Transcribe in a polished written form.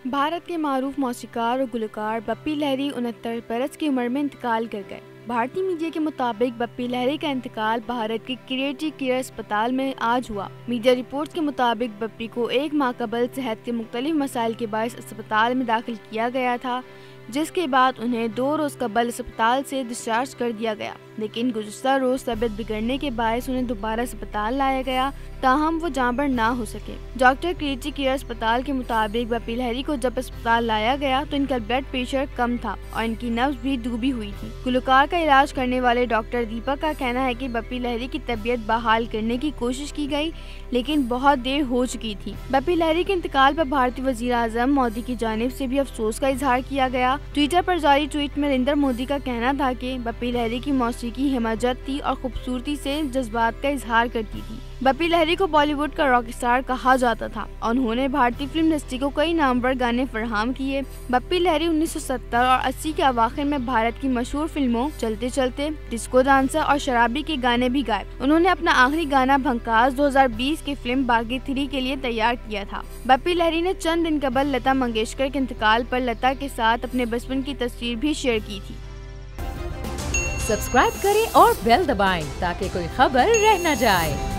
भारत के मारूफ मौसीकार और गुलकार बप्पी लहरी 69 बरस की उम्र में इंतकाल कर गए। भारतीय मीडिया के मुताबिक बप्पी लहरी का इंतकाल भारत के क्रिएटिव केयर अस्पताल में आज हुआ। मीडिया रिपोर्ट्स के मुताबिक बप्पी को 1 माह कबल सेहत के मुख्तलिफ मसाइल के बायस अस्पताल में दाखिल किया गया था, जिसके बाद उन्हें 2 रोज कबल अस्पताल से डिस्चार्ज कर दिया गया। लेकिन गुज़श्ता रोज तबीयत बिगड़ने के बायस उन्हें दोबारा अस्पताल लाया गया, ताहम वो जाँबर ना हो सके। डॉक्टर क्रिएटिव केयर अस्पताल के मुताबिक बप्पी लहरी को जब अस्पताल लाया गया तो इनका ब्लड प्रेशर कम था और इनकी नब्ज भी डूबी हुई थी। गुलकार का इलाज करने वाले डॉक्टर दीपक का कहना है कि बप्पी लहरी की तबीयत बहाल करने की कोशिश की गई, लेकिन बहुत देर हो चुकी थी। बप्पी लहरी के इंतकाल पर भारतीय वजीर आजम मोदी की जानिब से भी अफसोस का इजहार किया गया। ट्विटर पर जारी ट्वीट में नरेंद्र मोदी का कहना था कि बप्पी लहरी की मौसीकी हिमाजत थी और खूबसूरती से जज्बात का इजहार करती थी। बप्पी लहरी को बॉलीवुड का रॉक स्टार कहा जाता था और उन्होंने भारतीय फिल्म इंडस्ट्री को कई नामवर गाने फराहम किए। बप्पी लहरी 1970 और 80 के अवाखिर में भारत की मशहूर फिल्मों चलते चलते, डिस्को डांसर और शराबी के गाने भी गाए। उन्होंने अपना आखिरी गाना भंकास 2020 की फिल्म बागी 3 के लिए तैयार किया था। बप्पी लहरी ने चंद दिन कबल लता मंगेशकर के इंतकाल पर लता के साथ अपने बचपन की तस्वीर भी शेयर की थी। सब्सक्राइब करें और बेल दबाएं ताकि कोई खबर रह न जाए।